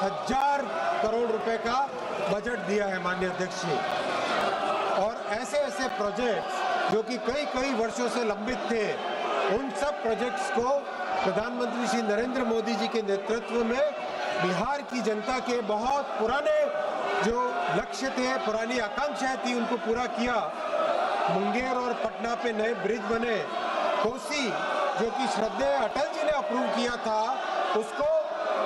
1000 करोड़ रुपए का बजट दिया है माननीय अध्यक्ष जी। और ऐसे ऐसे प्रोजेक्ट्स जो कि कई वर्षों से लंबित थे, उन सब प्रोजेक्ट्स को प्रधानमंत्री श्री नरेंद्र मोदी जी के नेतृत्व में बिहार की जनता के बहुत पुराने जो लक्ष्य थे, पुरानी आकांक्षाएं थी, उनको पूरा किया। मुंगेर और पटना पे नए ब्रिज बने। कोसी जो कि श्रद्धेय अटल जी ने अप्रूव किया था, उसको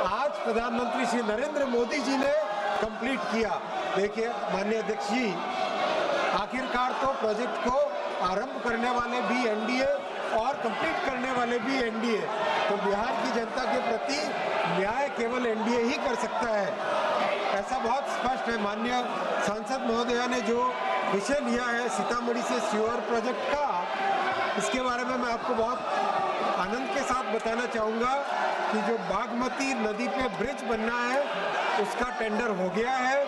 आज प्रधानमंत्री श्री नरेंद्र मोदी जी ने कंप्लीट किया। देखिए माननीय अध्यक्ष जी, आखिरकार तो प्रोजेक्ट को आरंभ करने वाले भी एनडीए और कंप्लीट करने वाले भी एनडीए। तो बिहार की जनता के प्रति न्याय केवल एनडीए ही कर सकता है, ऐसा बहुत स्पष्ट है। माननीय सांसद महोदया ने जो विषय लिया है सीतामढ़ी से सीवर प्रोजेक्ट का, इसके बारे में मैं आपको बहुत आनंद के साथ बताना चाहूँगा कि जो बागमती नदी पे ब्रिज बनना है उसका टेंडर हो गया है,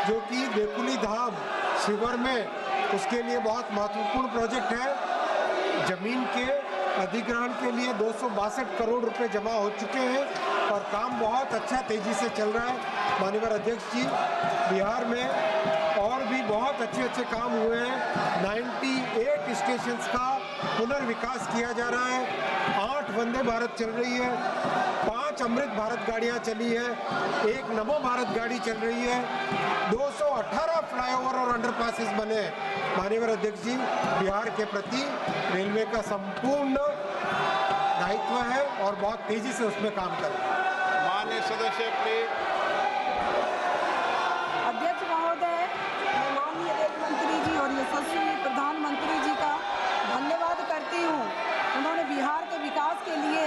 जो कि देकुली धाम शिवर में, उसके लिए बहुत महत्वपूर्ण प्रोजेक्ट है। जमीन के अधिग्रहण के लिए 262 करोड़ रुपए जमा हो चुके हैं और काम बहुत अच्छा तेजी से चल रहा है। माननीय अध्यक्ष जी, बिहार में और भी बहुत अच्छे काम हुए हैं। 98 स्टेशंस का पुनर्विकास किया जा रहा है। 8 वंदे भारत चल रही है, 5 अमृत भारत गाड़ियां चली है, 1 नमो भारत गाड़ी चल रही है, 218 फ्लाईओवर और अंडरपासेस बने। माननीय अध्यक्ष जी, बिहार के प्रति रेलवे का संपूर्ण दायित्व है और बहुत तेजी से उसमें काम कर रहे हैं। माननीय सदस्य प्लीज। अध्यक्ष महोदय, मैं माननीय रेल मंत्री जी और यशस्वी प्रधानमंत्री जी का धन्यवाद करती हूँ। उन्होंने बिहार के विकास के लिए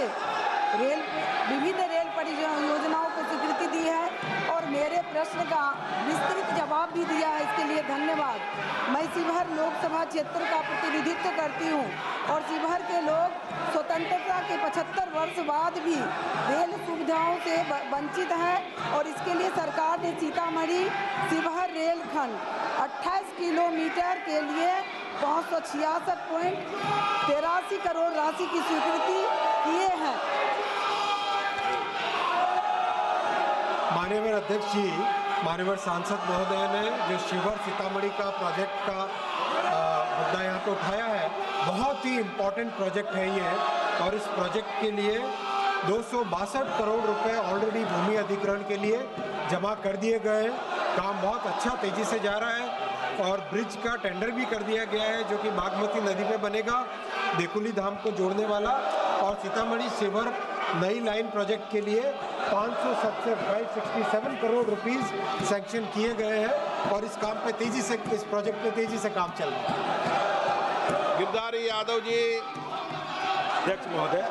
विभिन्न रेल परियोजनाओं को स्वीकृति दी है और मेरे प्रश्न का विस्तृत जवाब भी दिया है, इसके लिए धन्यवाद। मैं शिवहर लोकसभा क्षेत्र का प्रतिनिधित्व करती हूँ और शिवहर के लोग स्वतंत्रता के 75 वर्ष बाद भी रेल सुविधाओं से वंचित हैं और इसके लिए सरकार ने सीतामढ़ी शिवहर रेलखंड 28 किलोमीटर के लिए 566.83 करोड़ राशि की स्वीकृति किए हैं। माननीय अध्यक्ष जी, माननीय सांसद महोदय ने जो शिवहर सीतामढ़ी का प्रोजेक्ट का मुद्दा यहाँ पे उठाया है, बहुत ही इम्पोर्टेंट प्रोजेक्ट है ये। और इस प्रोजेक्ट के लिए 262 करोड़ रुपए ऑलरेडी भूमि अधिग्रहण के लिए जमा कर दिए गए हैं। काम बहुत अच्छा तेजी से जा रहा है और ब्रिज का टेंडर भी कर दिया गया है, जो कि बागमती नदी पे बनेगा, देकुली धाम को जोड़ने वाला। और सीतामढ़ी शिवहर नई लाइन प्रोजेक्ट के लिए 567 करोड़ रुपीस सैंक्शन किए गए हैं और इस काम पे तेजी से, इस प्रोजेक्ट पे तेजी से काम चल रहा है। गिरधारी यादव जी। अध्यक्ष महोदय,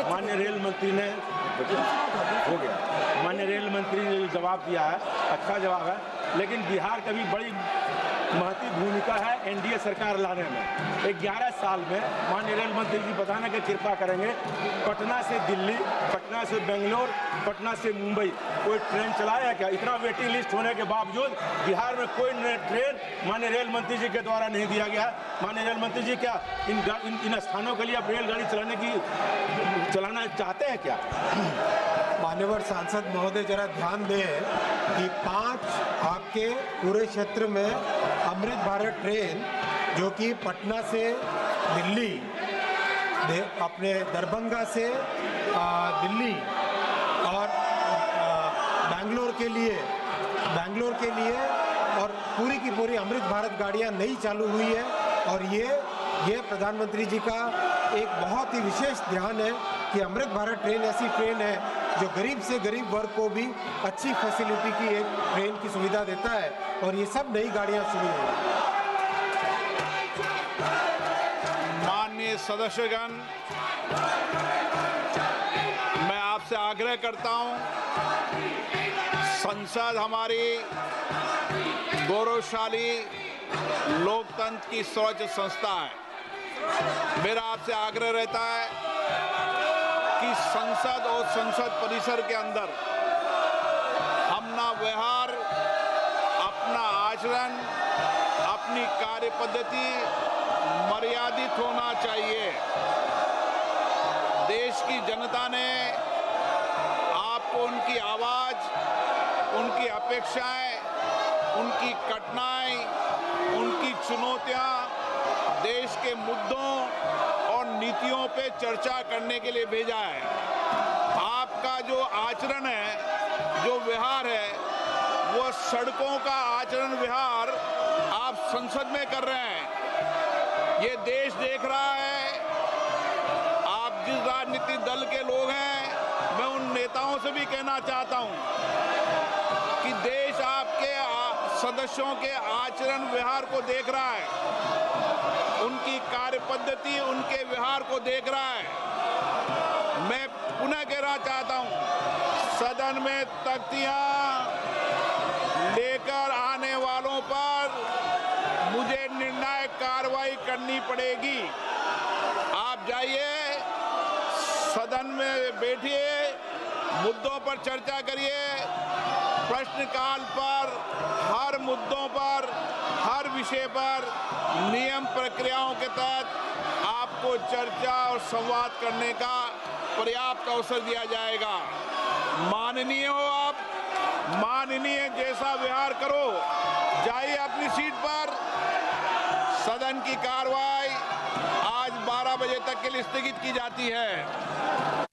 माननीय रेल मंत्री ने हो गया, माननीय रेल मंत्री ने जवाब दिया है, अच्छा जवाब है, लेकिन बिहार का भी बड़ी महत्वपूर्ण भूमिका है एनडीए सरकार लाने में। 11 साल में माननीय रेल मंत्री जी बताने की कृपा करेंगे, पटना से दिल्ली, पटना से बेंगलोर, पटना से मुंबई कोई ट्रेन चलाया है क्या? इतना वेटिंग लिस्ट होने के बावजूद बिहार में कोई ट्रेन माननीय रेल मंत्री जी के द्वारा नहीं दिया गया है। माननीय रेल मंत्री जी, क्या इन स्थानों के लिए आप रेलगाड़ी चलाना चाहते हैं क्या? मान्यवर सांसद महोदय, जरा ध्यान दें कि 5 आपके पूरे क्षेत्र में अमृत भारत ट्रेन, जो कि पटना से दिल्ली, अपने दरभंगा से दिल्ली और बेंगलोर के लिए और पूरी की पूरी अमृत भारत गाड़ियां नई चालू हुई है। और ये प्रधानमंत्री जी का एक बहुत ही विशेष ध्यान है कि अमृत भारत ट्रेन ऐसी ट्रेन है जो गरीब से गरीब वर्ग को भी अच्छी फैसिलिटी की एक ट्रेन की सुविधा देता है और ये सब नई गाड़ियां शुरू हुई। माननीय सदस्यगण, मैं आपसे आग्रह करता हूं, संसद हमारी गौरवशाली लोकतंत्र की सर्वोच्च संस्था है। मेरा आपसे आग्रह रहता है कि संसद और संसद परिसर के अंदर अपना व्यवहार, अपना आचरण, अपनी कार्य पद्धति मर्यादित होना चाहिए। देश की जनता ने आपको उनकी आवाज उनकी अपेक्षाएं, उनकी कठिनाई, उनकी चुनौतियां देश के मुद्दों और नीतियों पे चर्चा करने के लिए भेजा है। आपका जो आचरण है, जो व्यवहार है, वो सड़कों का आचरण व्यवहार आप संसद में कर रहे हैं। ये देश देख रहा है। आप जिस राजनीतिक दल के लोग हैं, मैं उन नेताओं से भी कहना चाहता हूं कि देश आपके सदस्यों के आचरण व्यवहार को देख रहा है, उनकी कार्य पद्धति, उनके व्यवहार को देख रहा है। मैं पुनः कहना चाहता हूं, सदन में तख्तियां लेकर आने वालों पर मुझे निर्णायक कार्रवाई करनी पड़ेगी। आप जाइए, सदन में बैठिए, मुद्दों पर चर्चा करिए, प्रश्नकाल पर, हर मुद्दों पर, हर विषय पर नियम प्रक्रियाओं के तहत आपको चर्चा और संवाद करने का पर्याप्त अवसर दिया जाएगा। माननीय हो आप, माननीय जैसा व्यवहार करो। जाइए अपनी सीट पर। सदन की कार्रवाई आज 12 बजे तक के लिए स्थगित की जाती है।